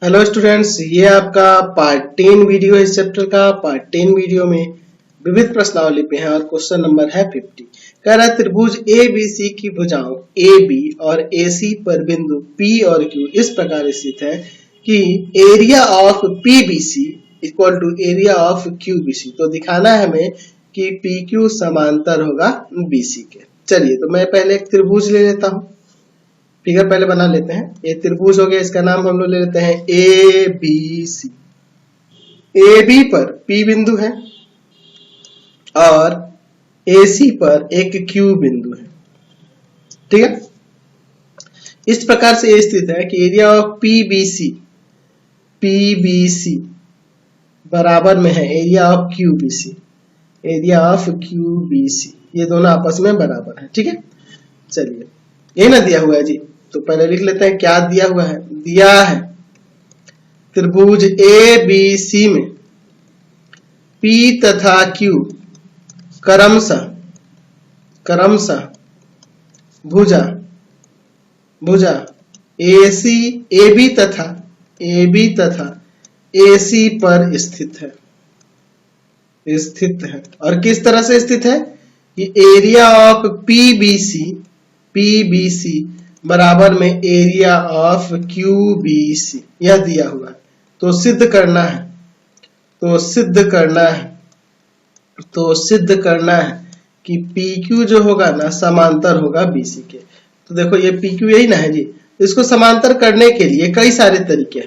Hello students, ये आपका part 10 video है। इस चैप्टर का पार्ट 10 वीडियो में विविध प्रश्नावली पे है और क्वेश्चन नंबर है 50। कह रहा है त्रिभुज ए बी सी की भुजाओं ए बी और ए सी पर बिंदु पी और क्यू इस प्रकार स्थित है कि area of P B C equal to area of Q B C. तो दिखाना है हमें कि पी क्यू समांतर होगा बी सी के। चलिए, तो मैं पहले एक त्रिभुज ले लेता हूँ। फिगर पहले बना लेते हैं। ये त्रिभुज हो गया, इसका नाम हम लोग ले लेते हैं A B C. A B पर पी बिंदु है और ए सी पर एक क्यू बिंदु है। ठीक है, इस प्रकार से ये स्थित है कि area of P B C बराबर में है area of Q B C. Area of Q B C ये दोनों आपस में बराबर है। ठीक है, चलिए, ये ना दिया हुआ है जी, तो पहले लिख लेते हैं क्या दिया हुआ है। दिया है त्रिभुज ए बी सी में P तथा Q क्रमशः भुजा ए बी तथा AC पर स्थित है। और किस तरह से स्थित है कि area of P B C बराबर में area of Q B C, यह दिया हुआ है। तो सिद्ध करना है कि पी क्यू जो होगा ना समांतर होगा बी सी के। तो देखो, ये पी क्यू यही ना है जी। इसको समांतर करने के लिए कई सारे तरीके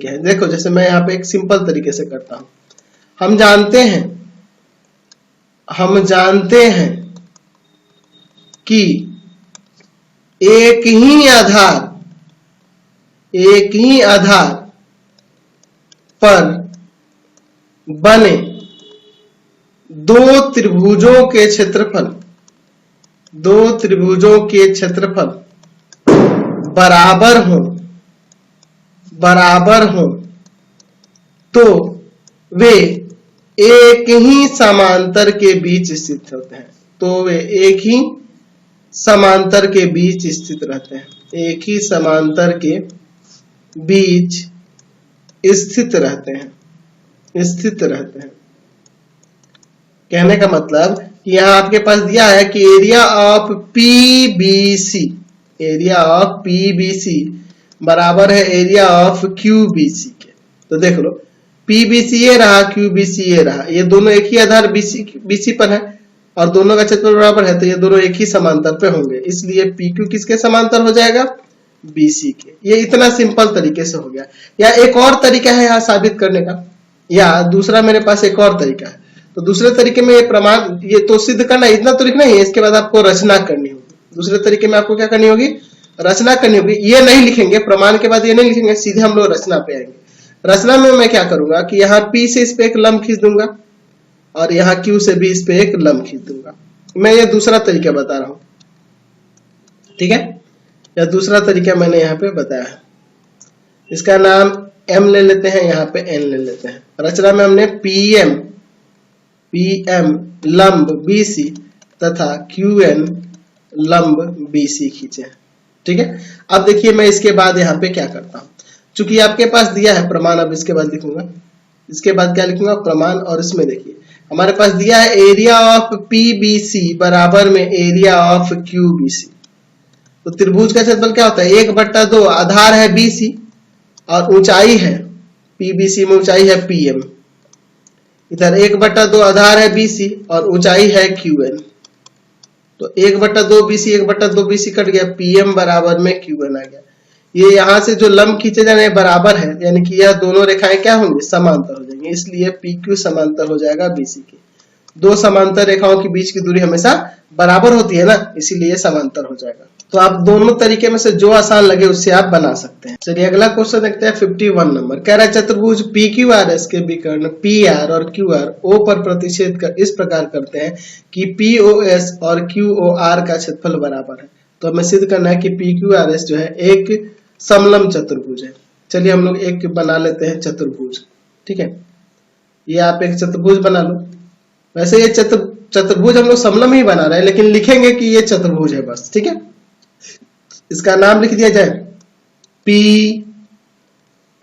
हैं। देखो, जैसे मैं यहाँ पे एक सिंपल तरीके से करता हूं। हम जानते हैं कि एक ही आधार पर बने दो त्रिभुजों के क्षेत्रफल बराबर हो तो वे एक ही समांतर के बीच स्थित होते हैं। एक ही समांतर के बीच स्थित रहते हैं। कहने का मतलब कि यहाँ आपके पास दिया है कि area of P B C बराबर है area of Q B C के। तो देख लो, पी बी सी ये रहा, क्यू बी सी ये रहा। ये दोनों एक ही आधार बी सी पर है और दोनों का क्षेत्रफल बराबर है, तो ये दोनों एक ही समांतर पे होंगे। इसलिए पी क्यू किसके समांतर हो जाएगा? बी सी के। ये इतना सिंपल तरीके से हो गया। या एक और तरीका है यहाँ साबित करने का, या दूसरा मेरे पास एक और तरीका है। तो दूसरे तरीके में ये तो सिद्ध करना, इतना तो लिखना ही है। इसके बाद आपको रचना करनी होगी। दूसरे तरीके में आपको क्या करनी होगी? रचना करनी होगी। ये नहीं लिखेंगे, प्रमाण के बाद ये नहीं लिखेंगे, सीधे हम लोग रचना पे आएंगे। रचना में मैं क्या करूंगा कि यहाँ P से इस पे एक लंब खींच दूंगा और यहाँ Q से भी इस पे एक लंब खींच दूंगा। मैं ये दूसरा तरीका बता रहा हूं। ठीक है, यह दूसरा तरीका मैंने यहाँ पे बताया है। इसका नाम M ले लेते हैं, यहाँ पे N ले लेते हैं। रचना में हमने PM लंब BC तथा QN लंब BC खींचे हैं। ठीक है, अब देखिए मैं इसके बाद यहाँ पे क्या करता हूँ। चूंकि आपके पास दिया है प्रमाण, अब इसके बाद लिखूंगा। इसके बाद क्या लिखूंगा? प्रमाण। और इसमें देखिए हमारे पास दिया है एरिया ऑफ PBC बराबर में एरिया ऑफ QBC। तो त्रिभुज का क्षेत्रफल क्या होता है? 1/2। आधार है BC और ऊंचाई है PBC में, ऊंचाई है PM। इधर 1/2 आधार है BC और ऊंचाई है QN। तो 1/2 BC कट गया, PM बराबर में QN आ गया। ये यहाँ से जो लंब खींचे जाने बराबर है, यानी कि यह दोनों रेखाएं क्या होंगी? समांतर हो जाएंगी। इसलिए PQ समांतर हो जाएगा BC के। दो समांतर रेखाओं के बीच की दूरी हमेशा बराबर होती है ना, इसीलिए समांतर हो जाएगा। तो आप दोनों तरीके में से जो आसान लगे उससे आप बना सकते हैं। चलिए अगला क्वेश्चन देखते हैं 51 नंबर। कह रहा है चतुर्भुज PQRS के विकर्ण PR और QR O पर प्रतिच्छेद कर इस प्रकार करते हैं कि POS और QOR का क्षेत्रफल बराबर है। तो हमें सिद्ध करना है कि PQRS जो है एक समलंब चतुर्भुज है। चलिए हम लोग एक बना लेते हैं चतुर्भुज। ठीक है, ये आप एक चतुर्भुज बना लो। वैसे ये चतुर्भुज हम लोग समलंब ही बना रहे हैं, लेकिन लिखेंगे कि ये चतुर्भुज है बस। ठीक है, इसका नाम लिख दिया जाए P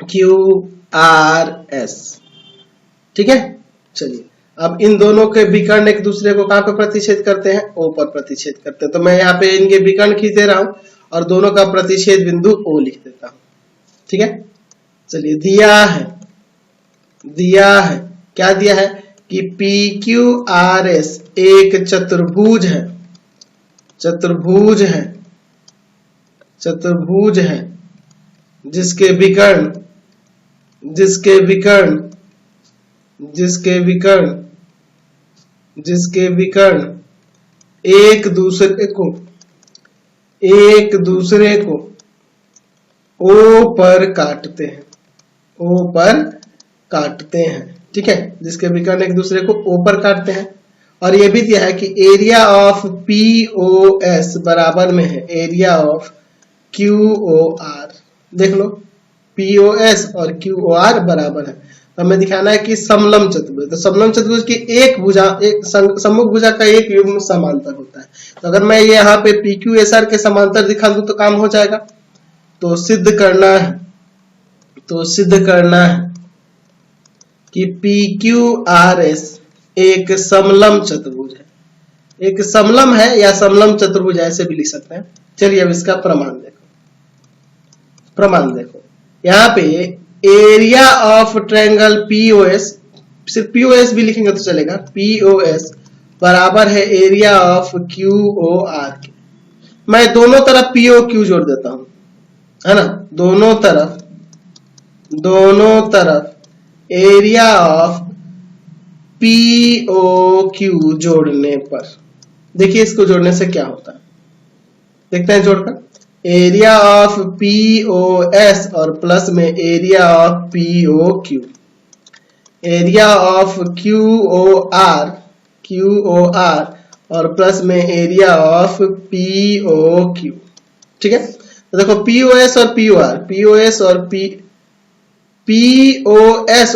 क्यू आर एस। ठीक है, चलिए अब इन दोनों के विकर्ण एक दूसरे को कहां पे प्रतिच्छेद करते हैं? ओ पर प्रतिच्छेद करते हैं। तो मैं यहाँ पे इनके विकर्ण खींच दे रहा हूं और दोनों का प्रतिच्छेद बिंदु ओ लिख देता हूं। ठीक है, चलिए दिया है क्या दिया है कि पी क्यू आर एस एक चतुर्भुज है जिसके विकर्ण एक दूसरे को ओ पर काटते हैं। ठीक है, जिसके विकर्ण एक दूसरे को ओ पर काटते हैं। और ये भी दिया है कि एरिया ऑफ POS बराबर में है एरिया ऑफ QOR। देख लो, POS और QOR बराबर है। तो हमें दिखाना है कि समलंब चतुर्भुज, तो समलंब चतुर्भुज की एक सम्मुख भुजा का एक युग्म समांतर होता है। तो अगर मैं ये यहाँ पे PQSR के समांतर दिखा दूं तो काम हो जाएगा। तो सिद्ध करना है कि PQRS एक समलंब चतुर्भुज है। एक समलंब है या समलंब चतुर्भुज ऐसे भी लिख सकते हैं। चलिए अब इसका प्रमाण देखो। यहाँ पे एरिया ऑफ ट्रायंगल POS, सिर्फ POS भी लिखेंगे तो चलेगा, POS बराबर है एरिया ऑफ QOR के। मैं दोनों तरफ POQ जोड़ देता हूं, है ना, दोनों तरफ एरिया ऑफ POQ जोड़ने पर, देखिए इसको जोड़ने से क्या होता है, देखते हैं जोड़कर। एरिया ऑफ POS और प्लस में area of POQ, area of QOR और प्लस में एरिया ऑफ POQ। ठीक है, तो देखो POS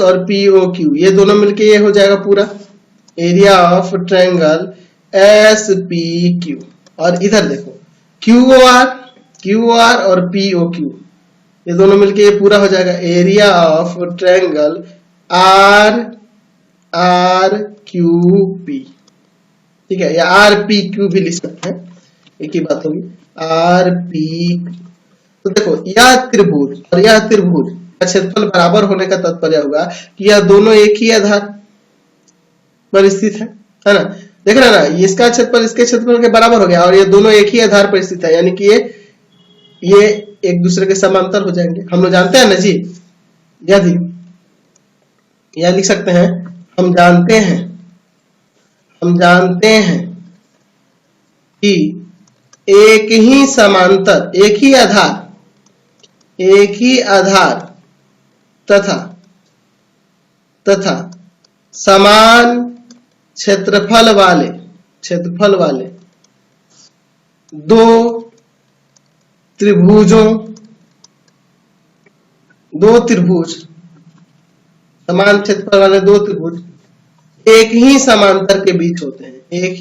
और POQ ये दोनों मिलके ये हो जाएगा पूरा एरिया ऑफ ट्रायंगल SPQ। और इधर देखो QOR और POQ ये दोनों मिलके ये पूरा हो जाएगा एरिया ऑफ ट्रायंगल RRQP। ठीक है, या RPQ भी लिख सकते हैं, एक ही बात होगी, RP। तो देखो यह त्रिभुज और यह त्रिभुज का क्षेत्रफल बराबर होने का तात्पर्य होगा कि यह दोनों एक ही आधार पर स्थित है ना। देख रहे ना, इसका क्षेत्रफल इसके क्षेत्रफल के बराबर हो गया और ये दोनों एक ही आधार पर स्थित है, यानी कि ये एक दूसरे के समांतर हो जाएंगे। हम लोग जानते हैं ना जी, यदि यह लिख सकते हैं, हम जानते हैं कि एक ही आधार तथा समान क्षेत्रफल वाले दो त्रिभुज समान क्षेत्रफल वाले दो त्रिभुज एक ही समांतर के बीच होते हैं। ये एक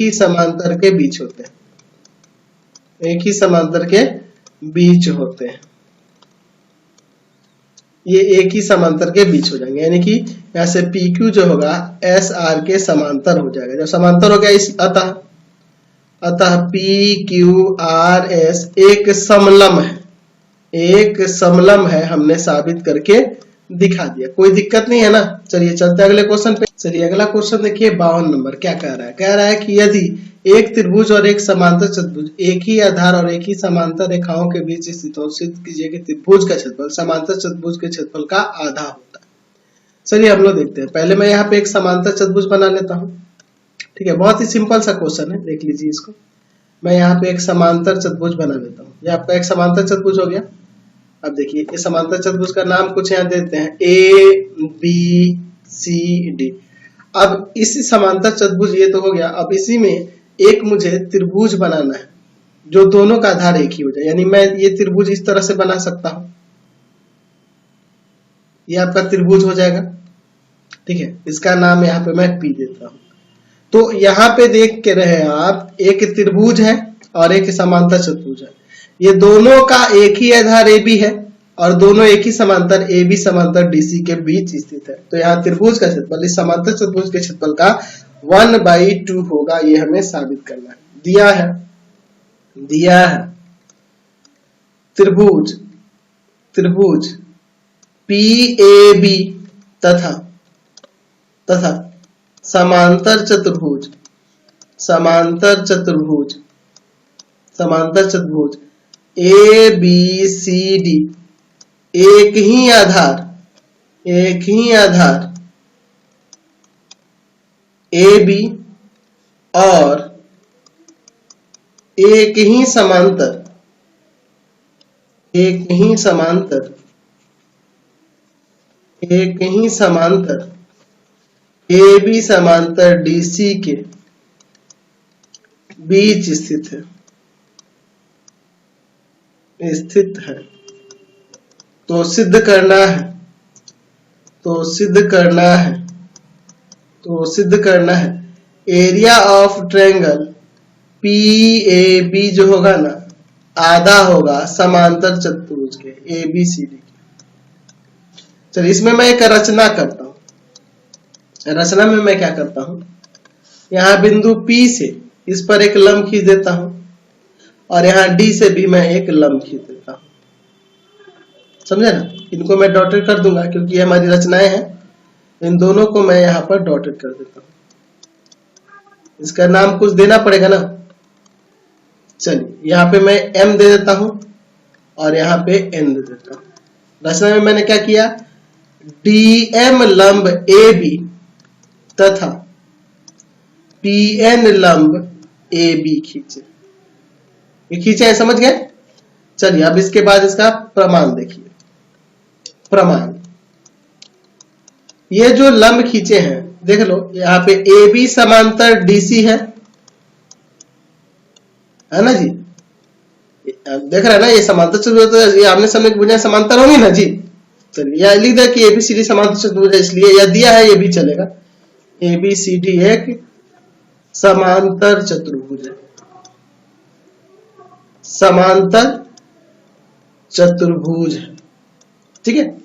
ही समांतर के बीच हो जाएंगे, यानी कि यहाँ से PQ जो होगा SR के समांतर हो जाएगा। जब समांतर हो गया इस अतः PQRS एक समलंब है, हमने साबित करके दिखा दिया। कोई दिक्कत नहीं है ना। चलिए चलते अगले क्वेश्चन पे। चलिए अगला क्वेश्चन देखिए 52 नंबर। क्या कह रहा है कि यदि एक त्रिभुज और एक समांतर चतुर्भुज एक ही आधार और एक ही समांतर रेखाओं के बीच स्थित हो, सिद्ध कीजिए कि त्रिभुज का क्षेत्रफल समांतर चतुर्भुज के क्षेत्रफल का आधा होता है। चलिए हम लोग देखते हैं। पहले मैं यहाँ पे एक समांतर चतुर्भुज बना लेता हूँ। ठीक है, बहुत ही सिंपल सा क्वेश्चन है, देख लीजिए इसको। मैं यहाँ पे एक समांतर चतुर्भुज बना लेता हूँ। ये आपका एक समांतर चतुर्भुज हो गया। अब देखिए इस समांतर चतुर्भुज का नाम कुछ यहाँ देते हैं ABCD। अब इस समांतर चतुर्भुज ये तो हो गया। अब इसी में एक मुझे त्रिभुज बनाना है जो दोनों का आधार एक ही हो जाए, यानी मैं ये त्रिभुज इस तरह से बना सकता हूं। ये आपका त्रिभुज हो जाएगा। ठीक है, इसका नाम यहाँ पे मैं P देता हूं। तो यहाँ पे देख के रहे आप, एक त्रिभुज है और एक समांतर चतुर्भुज है। ये दोनों का एक ही आधार AB है और दोनों एक ही समांतर ए बी समांतर डीसी के बीच स्थित है। तो यहाँ त्रिभुज का क्षेत्रफल इस समांतर चतुर्भुज के क्षेत्रफल का 1/2 होगा। ये हमें साबित करना है। दिया है त्रिभुज PAB तथा समांतर चतुर्भुज ABCD एक ही आधार AB और एक ही समांतर AB समांतर DC के बीच स्थित है। तो सिद्ध करना है एरिया ऑफ ट्रायंगल PAB जो होगा ना, आधा होगा समांतर चतुर्भुज के ABCD के। चलिए इसमें मैं एक रचना करता हूं। रचना में मैं क्या करता हूं, यहाँ बिंदु P से इस पर एक लंब खींच देता हूं और यहाँ D से भी मैं एक लंब खींच देता हूं। समझे ना? इनको मैं डॉटेड कर दूंगा क्योंकि ये हमारी रचनाएं हैं। इन दोनों को मैं यहाँ पर डॉटेड कर देता हूं। इसका नाम कुछ देना पड़ेगा ना। चलिए यहाँ पे मैं M दे देता हूं और यहाँ पे N दे देता हूं। रचना में मैंने क्या किया, DM लंब AB तथा PN लंब AB खींचे। ये खींचे है, समझ गए? चलिए अब इसके बाद इसका प्रमाण देखिए। प्रमाण, ये जो लंब खींचे हैं देख लो, यहाँ पे AB समांतर DC है ना जी? देख रहा है ना, ये समांतर चतुर्भुज, ये आमने सामने की भुजाएं समांतर होंगी ना जी। चलिए यह लिख दे कि ABCD समांतर चतुर्भुज है, इसलिए यह दिया है, ये भी चलेगा। ABCD एक समांतर चतुर्भुज है, ठीक है।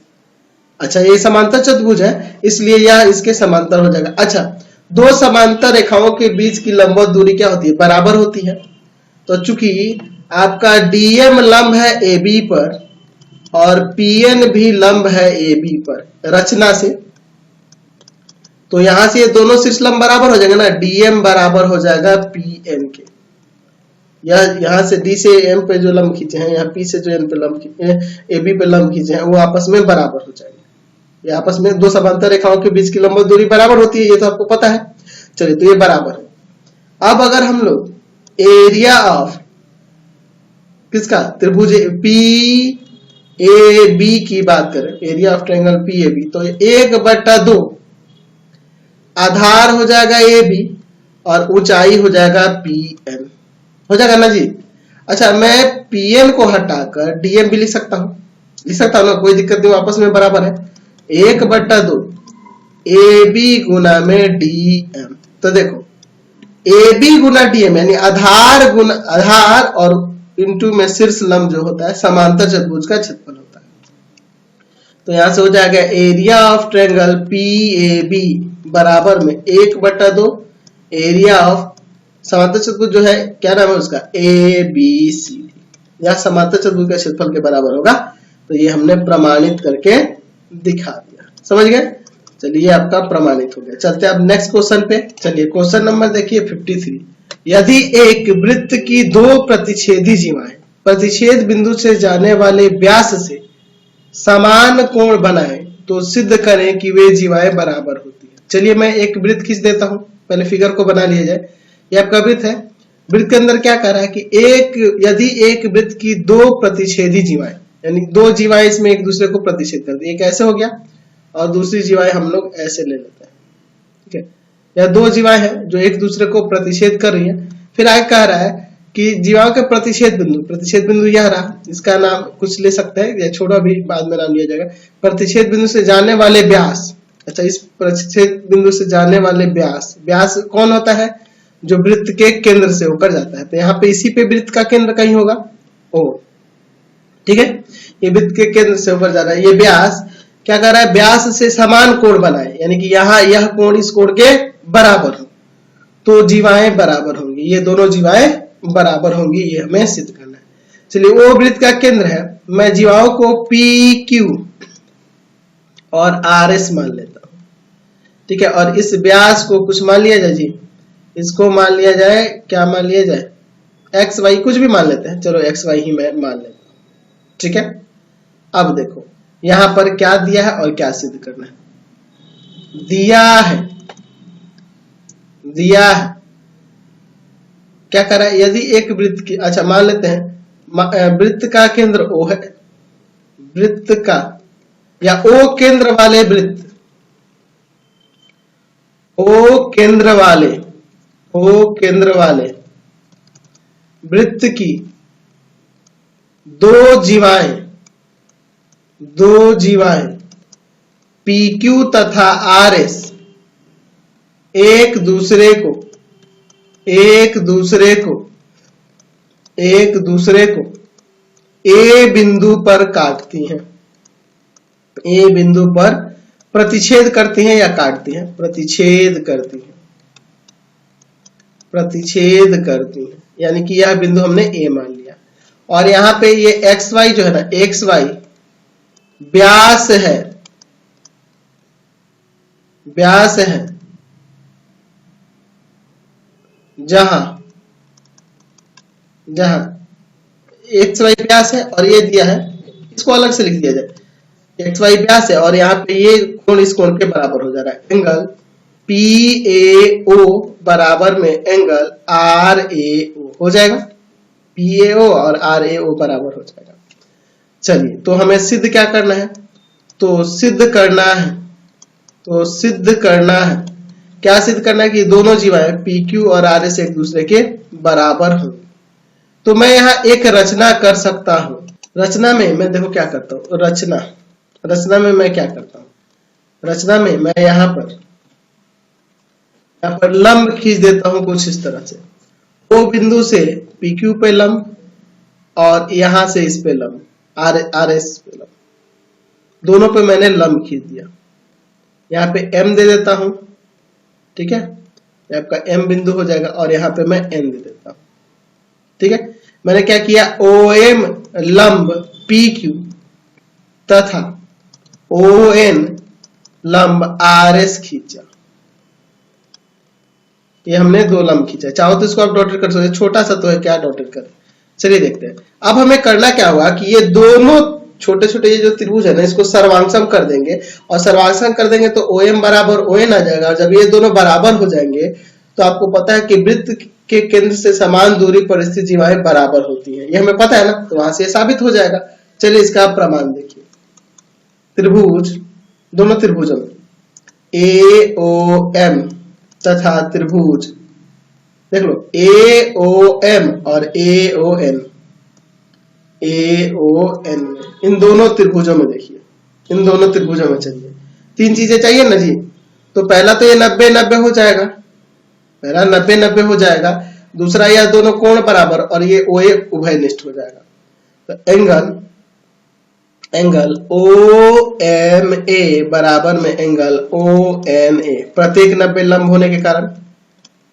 अच्छा, ये समांतर चतुर्भुज है इसलिए यह इसके समांतर हो जाएगा। अच्छा, दो समांतर रेखाओं के बीच की लंबवत दूरी क्या होती है? बराबर होती है। तो चूंकि आपका DM लंब है AB पर और PN भी लंब है AB पर रचना से, तो यहां से ये दोनों शीर्ष लंब बराबर हो जाएंगे ना। DM बराबर हो जाएगा PN के। यहां से D से M पे जो लंब खींचे हैं, यहाँ P से जो N पे लंब AB पे लंब खींचे हैं, वो आपस में बराबर हो जाएंगे। ये आपस में दो समांतर रेखाओं के बीच की लंबवत दूरी बराबर होती है, ये तो आपको पता है। चलिए, तो ये बराबर है। अब अगर हम लोग एरिया ऑफ किसका, त्रिभुज PAB की बात करें, एरिया ऑफ ट्रायंगल PAB, तो 1/2 आधार हो जाएगा AB और ऊंचाई हो जाएगा PN, हो जाएगा ना जी। अच्छा, मैं PN को हटाकर DM भी लिख सकता हूं ना, कोई दिक्कत नहीं, आपस में बराबर है। 1/2 AB गुना में DM। तो देखो, AB गुना DM यानी आधार और इंटू में शीर्ष लंब जो होता है समांतर चतुर्भुज का क्षेत्रफल होता है। तो यहां से हो जाएगा एरिया ऑफ ट्रायंगल PAB बराबर में 1/2 एरिया ऑफ समांतर चतुर्भुज जो है, क्या नाम है उसका, ABCD, या समांतर चतुर्भुज का क्षेत्रफल के बराबर होगा। तो ये हमने प्रमाणित करके दिखा दिया, समझ गए? चलिए, ये आपका प्रमाणित हो गया। चलते हैं अब नेक्स्ट क्वेश्चन पे। चलिए, क्वेश्चन नंबर देखिए 53। यदि एक वृत्त की दो प्रतिच्छेदी जीवाएं प्रतिच्छेद बिंदु से जाने वाले व्यास से समान कोण बनाएं तो सिद्ध करें कि वे जीवाएं बराबर होती है। चलिए, मैं एक वृत्त खींच देता हूं, पहले फिगर को बना लिया जाए। ये आपका वृत्त है। वृत्त के अंदर क्या कह रहा है कि यदि एक वृत्त की दो प्रतिच्छेदी जीवाएं, यानी दो जीवाएं इसमें एक दूसरे को प्रतिच्छेद करती है, एक ऐसे हो गया और दूसरी जीवाएं हम लोग ऐसे ले लेते हैं, ठीक है। या दो जीवाएं हैं जो एक दूसरे को प्रतिच्छेद कर रही है। फिर आगे कह रहा है कि जीवाओं के प्रतिच्छेद बिंदु यह रहा, इसका नाम कुछ ले सकते हैं या छोड़ो, अभी बाद में नाम लिया जाएगा। प्रतिच्छेद बिंदु से जाने वाले व्यास। अच्छा, इस प्रतिच्छेद बिंदु से जाने वाले व्यास कौन होता है? जो वृत्त के केंद्र से होकर जाता है। तो यहाँ पे इसी पे वृत्त का केंद्र कहीं होगा O। ठीक है, ये वृत्त के केंद्र से ऊपर जा रहा है। ये व्यास क्या कर रहा है, व्यास से समान कोण बनाए, यानी कि यहाँ यह कोण इस कोण के बराबर हो तो जीवाएं बराबर होंगी, ये दोनों जीवाएं बराबर होंगी, ये हमें सिद्ध करना है। चलिए, वो वृत्त का केंद्र है, मैं जीवाओं को पी क्यू और आर एस मान लेता हूं, ठीक है, और इस व्यास को कुछ मान लिया जाए जी, इसको मान लिया जाए, क्या मान लिया जाए, एक्स वाई, कुछ भी मान लेते हैं, चलो एक्स वाई ही मैं मान लेता हूं, ठीक है। अब देखो यहां पर क्या दिया है और क्या सिद्ध करना है, दिया है क्या कर रहा है, यदि एक वृत्त की, अच्छा मान लेते हैं वृत्त का केंद्र O है, वृत्त का या O केंद्र वाले वृत्त, O केंद्र वाले वृत्त की दो जीवाएं PQ तथा RS एक दूसरे को A बिंदु पर काटती हैं, A बिंदु पर प्रतिच्छेद करती हैं या काटती हैं, प्रतिच्छेद करती हैं, यानी कि यह बिंदु हमने A मान लिया, और यहां पे ये XY जो है ना, XY व्यास है जहां XY व्यास है, और ये दिया है, इसको अलग से लिख दिया जाए, XY व्यास है और यहाँ पे ये कोण इस कोण के बराबर हो जा रहा है, एंगल PAO बराबर में एंगल RAO हो जाएगा, PAO और RAO बराबर हो जाएगा। चलिए, तो हमें सिद्ध क्या करना है, तो सिद्ध करना है क्या सिद्ध करना है कि दोनों जीवाएं PQ और RS एक दूसरे के बराबर होंगे। तो मैं यहाँ एक रचना कर सकता हूं, रचना में मैं देखो क्या करता हूं, रचना में मैं क्या करता हूं, रचना में मैं यहाँ पर लंब खींच देता हूं कुछ इस तरह से, O बिंदु से PQ पे लंब और यहां से इस पे लंब RS पे लंब, दोनों पे मैंने लंब खींच दिया, यहाँ पे M दे देता हूं, ठीक है, ये आपका M बिंदु हो जाएगा और यहाँ पे मैं N दे देता हूं, ठीक है। मैंने क्या किया, OM लंब PQ तथा ON लंब RS खींचा, ये हमने दो लंब खींचा, चाहो तो इसको आप डॉटेड कर सकते, छोटा सा तो है, क्या डॉटेड करें। चलिए देखते हैं, अब हमें करना क्या होगा कि ये दोनों छोटे छोटे ये जो त्रिभुज है ना, इसको सर्वांगसम कर देंगे, और सर्वांगसम कर देंगे तो OM बराबर ON आ जाएगा, और जब ये दोनों बराबर हो जाएंगे तो आपको पता है कि वृत्त के केंद्र से समान दूरी पर स्थित जीवाएं बराबर होती हैं, ये हमें पता है ना, तो वहां से साबित हो जाएगा। चलिए इसका प्रमाण देखिए, त्रिभुज, दोनों त्रिभुजों में AOM तथा त्रिभुज देख लो AOM और AON, इन दोनों त्रिभुजों में देखिए, इन दोनों त्रिभुजों में चलिए, तीन चीजें चाहिए ना जी, तो पहला तो ये 90-90 हो जाएगा, पहला 90-90 हो जाएगा, दूसरा यह दोनों कोण बराबर और ये OA उभयनिष्ठ हो जाएगा, तो एंगल OMA बराबर में एंगल ONA, प्रत्येक 90 लंब होने के कारण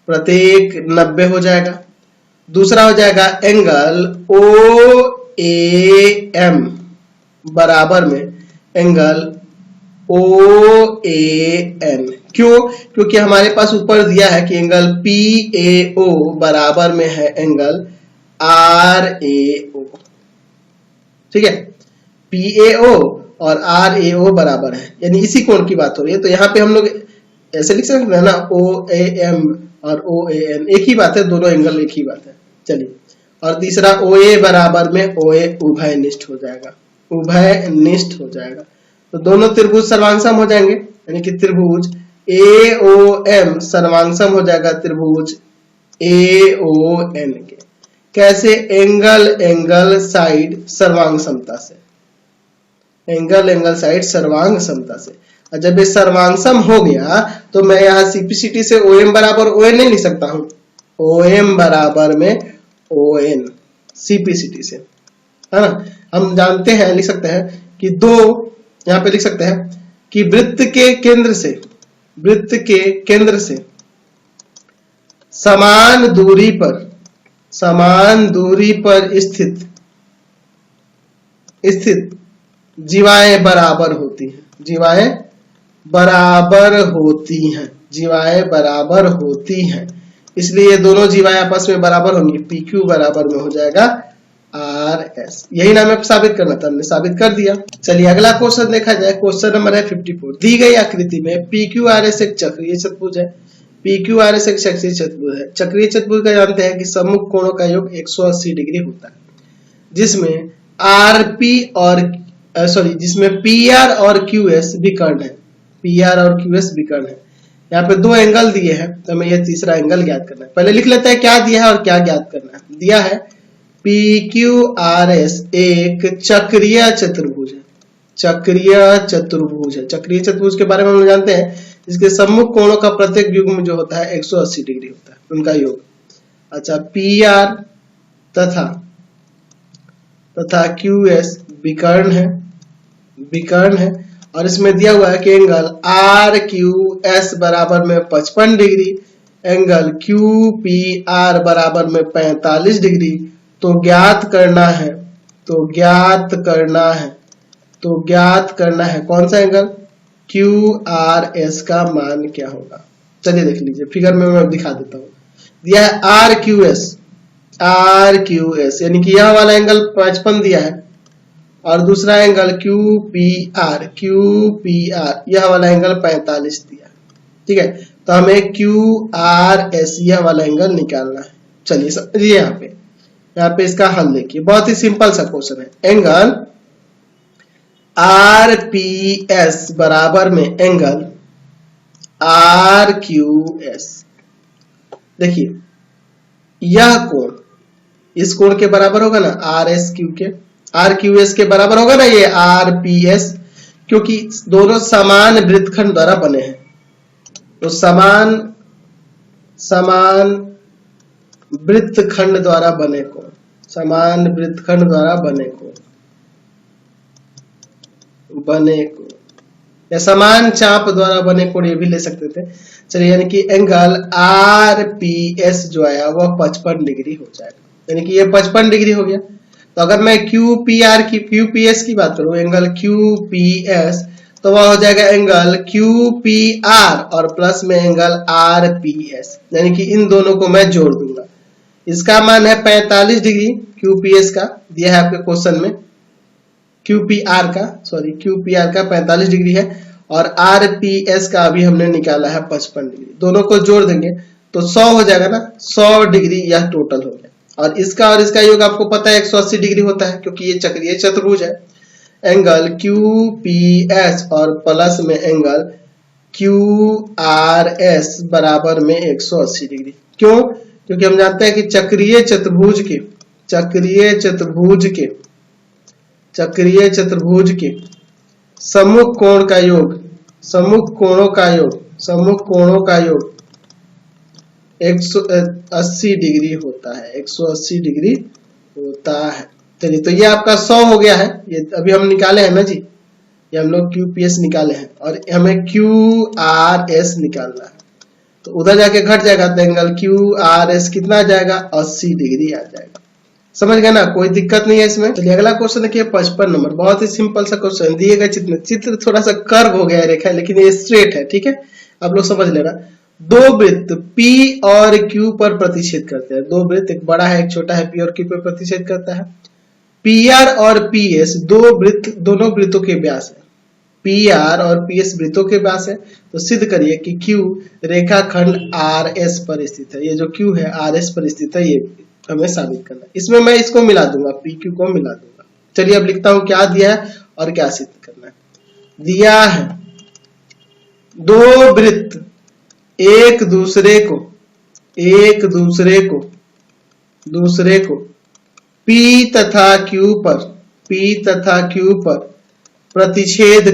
प्रत्येक 90 हो जाएगा। दूसरा हो जाएगा एंगल OAM बराबर में एंगल OAN, क्यों, क्योंकि हमारे पास ऊपर दिया है कि एंगल PAO बराबर में है एंगल RAO, ठीक है, PAO और RAO बराबर है, यानी इसी कोण की बात हो रही है, तो यहाँ पे हम लोग ऐसे लिख सकते हैं ना, OAM और OAN एक ही बात है, दोनों एंगल एक ही बात है। चलिए, और तीसरा OA बराबर में OA उभयनिष्ठ हो जाएगा, तो दोनों त्रिभुज सर्वांगसम हो जाएंगे, यानी कि त्रिभुज AOM सर्वांगसम हो जाएगा त्रिभुज AON के, कैसे, एंगल साइड सर्वांग समता से, एंगल साइड सर्वांग समता से। और जब ये सर्वांगसम हो गया तो मैं यहाँ CPCT से OM बराबर ON नहीं लिख सकता हूँ, OM बराबर में ON CPCT से, है ना। हम जानते हैं, लिख सकते हैं कि दो, यहाँ पे लिख सकते हैं कि वृत्त के केंद्र से समान दूरी पर स्थित जीवाएं बराबर होती हैं। इसलिए दोनों जीवाएं आपस में बराबर होंगी। PQ बराबर में हो जाएगा RS। यही नाम है साबित करना था, हमने साबित कर दिया। चलिए अगला क्वेश्चन देखा जाए। क्वेश्चन नंबर है 54। दी गई आकृति में PQRS एक चक्रीय चतुर्भुज है। PQRS एक चक्रीय चतुर्भुज है। चक्रीय चतुर्भुज का जानते हैं कि सम्मुख कोणों का योग 180 डिग्री होता है, जिसमें PR और QS विकर्ण है। यहाँ पे दो एंगल दिए हैं, तो हमें यह तीसरा एंगल ज्ञात करना है। पहले लिख लेते हैं क्या दिया है और क्या ज्ञात करना है। दिया है PQRS एक चक्रीय चतुर्भुज है। चक्रीय चतुर्भुज के बारे में हम जानते हैं, इसके सम्मुख कोणों का प्रत्येक युग्म जो होता है 180 डिग्री होता है, उनका योग। अच्छा, PR तथा QS विकर्ण है और इसमें दिया हुआ है कि एंगल RQS बराबर में 55 डिग्री, एंगल QPR बराबर में 45 डिग्री। तो ज्ञात करना है कौन सा एंगल, QRS का मान क्या होगा। चलिए देख लीजिए, फिगर में मैं दिखा देता हूँ। दिया है RQS यानी कि यह वाला एंगल 55 दिया है और दूसरा एंगल QPR यह वाला एंगल 45 दिया। ठीक है, तो हमें QRS यह वाला एंगल निकालना है। चलिए समझिए, यहाँ पे इसका हल देखिए, बहुत ही सिंपल सा क्वेश्चन है। एंगल RPS बराबर में एंगल RQS। देखिए यह कोण इस कोण के बराबर होगा ना, RQS के बराबर होगा ना ये RPS, क्योंकि दोनों समान वृत्तखंड द्वारा बने हैं। तो समान वृत्तखंड द्वारा बने कोण, या समान चाप द्वारा बने कोण, ये भी ले सकते थे। चलिए, यानी कि एंगल RPS जो आया वह 55 डिग्री हो जाएगा, यानी कि ये 55 डिग्री हो गया। तो अगर मैं QPS की बात करूं, एंगल QPS, तो वह हो जाएगा एंगल QPR और प्लस में एंगल RPS, यानी कि इन दोनों को मैं जोड़ दूंगा। इसका मान है 45 डिग्री, QPS का दिया है आपके क्वेश्चन में, QPR का 45 डिग्री है और RPS का अभी हमने निकाला है 55 डिग्री। दोनों को जोड़ देंगे तो 100 हो जाएगा ना, 100 डिग्री यह टोटल हो गया। और इसका योग आपको पता है 180 डिग्री होता है, क्योंकि ये चक्रीय चतुर्भुज है। एंगल QPS और प्लस में एंगल QRS बराबर में 180 डिग्री। क्यों? क्योंकि हम जानते हैं कि चक्रीय चतुर्भुज के सम्मुख कोणों का योग 180 डिग्री होता है, 180 डिग्री होता है। चलिए, तो ये आपका 100 हो गया है, ये अभी हम निकाले हैं ना जी, ये हम लोग QPS निकाले हैं और हमें QRS निकालना है। तो उधर जाके घट जाएगा, तो एंगल QRS कितना आ जाएगा, 80 डिग्री आ जाएगा। समझ गए ना, कोई दिक्कत नहीं है इसमें। चलिए अगला क्वेश्चन देखिए 55 नंबर, बहुत ही सिंपल सा क्वेश्चन। दिए गए चित्र थोड़ा सा कर्व हो गया है रेखा, लेकिन ये स्ट्रेट है। ठीक है, आप लोग समझ लेना। दो वृत्त P और Q पर प्रतिच्छेद करते हैं। दो वृत्त, एक बड़ा है एक छोटा है, P और Q पर प्रतिच्छेद करता है। PR और PS दोनों वृत्तों के व्यास है। PR और PS वृत्तों के व्यास है। तो सिद्ध करिए कि Q रेखाखंड RS पर स्थित है। ये जो Q है RS पर स्थित है, ये हमें साबित करना है। इसमें मैं इसको मिला दूंगा, PQ को मिला दूंगा। चलिए अब लिखता हूं क्या दिया है और क्या सिद्ध करना है। दिया है दो वृत्त एक दूसरे को P तथा Q पर प्रतिच्छेद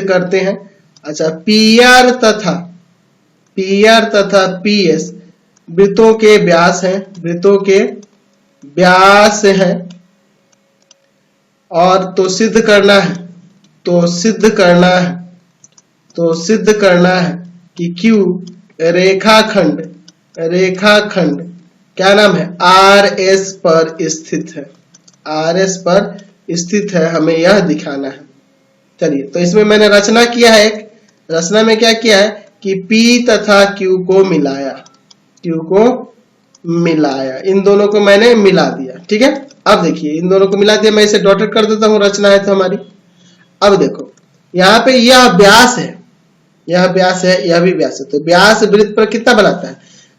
करते हैं। अच्छा, PR तथा PS वृत्तों के व्यास हैं, वृत्तों के व्यास हैं, और तो सिद्ध करना है, तो सिद्ध करना है, तो सिद्ध करना है कि Q रेखाखंड, रेखाखंड क्या नाम है, RS पर स्थित है, RS पर स्थित है, हमें यह दिखाना है। चलिए, तो इसमें मैंने रचना किया है, एक रचना में क्या किया है कि P तथा Q को मिलाया, Q को मिलाया, इन दोनों को मैंने मिला दिया। ठीक है, अब देखिए इन दोनों को मिला दिया, मैं इसे डॉटेड कर देता हूं, रचना है तो हमारी। अब देखो यहाँ पे यह व्यास है, यह व्यास है, यह भी व्यास है, तो व्यास वृत्त पर कितना बनाता है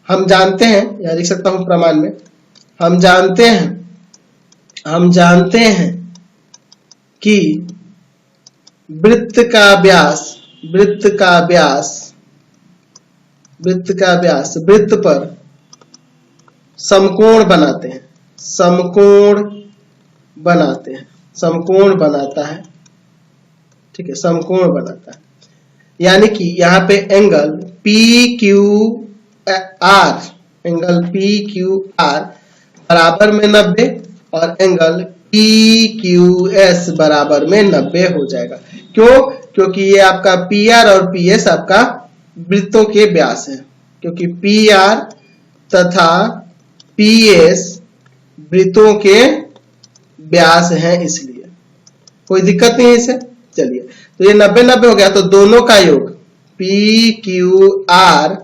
हम जानते हैं, यह लिख सकता हूं प्रमाण में, हम जानते हैं कि वृत्त का व्यास, वृत्त का व्यास, वृत्त का व्यास वृत्त पर समकोण बनाते हैं, समकोण बनाते हैं, समकोण बनाता है। ठीक है, समकोण बनाता है, यानी कि यहाँ पे एंगल PQR, एंगल PQR बराबर में 90 और एंगल PQS बराबर में 90 हो जाएगा। क्यों? क्योंकि ये आपका PR और PS आपका वृत्तों के व्यास है, क्योंकि PR तथा PS वृत्तों के व्यास हैं, इसलिए कोई दिक्कत नहीं है इसे। चलिए, तो ये 90-90 हो गया, तो दोनों का योग PQR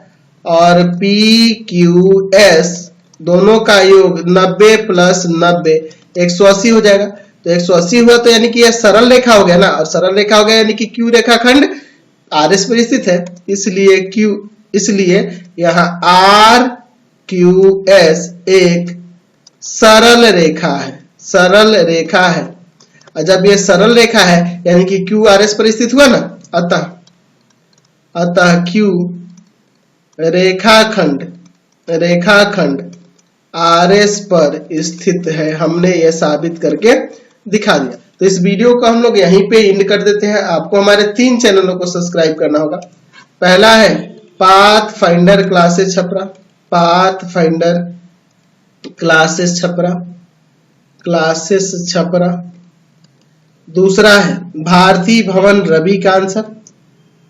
और PQS दोनों का योग 90 प्लस 90 180 हो जाएगा। तो 180 हुआ तो यानी कि यह सरल रेखा हो गया ना, और सरल रेखा हो गया यानी कि Q रेखाखंड RS पर स्थित है, इसलिए यहाँ RQS एक सरल रेखा है, सरल रेखा है। और जब ये सरल रेखा है यानी कि Q RS पर स्थित हुआ ना, अतः Q रेखाखंड, रेखाखंड RS पर स्थित है। हमने यह साबित करके दिखा दिया। तो इस वीडियो को हम लोग यहीं पे एंड कर देते हैं। आपको हमारे 3 चैनलों को सब्सक्राइब करना होगा। पहला है path finder classes Chhapra, path finder classes Chhapra, classes Chhapra. दूसरा है भारती भवन रविकांत सर,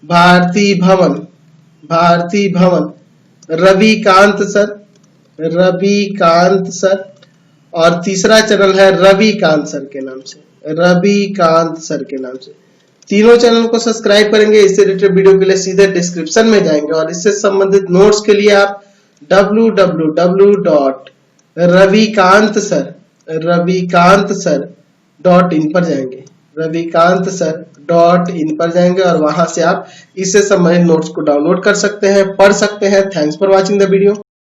भारती भवन रविकांत सर, रविकांत सर। और तीसरा चैनल है रविकांत सर के नाम से, रविकांत सर के नाम से। तीनों चैनल को सब्सक्राइब करेंगे। इससे रिलेटेड वीडियो के लिए सीधे डिस्क्रिप्शन में जाएंगे और इससे संबंधित नोट्स के लिए आप www.ravikantsir.in पर जाएंगे, ravikantsir.in पर जाएंगे और वहां से आप इससे संबंधित नोट्स को डाउनलोड कर सकते हैं, पढ़ सकते हैं। Thanks for watching the video.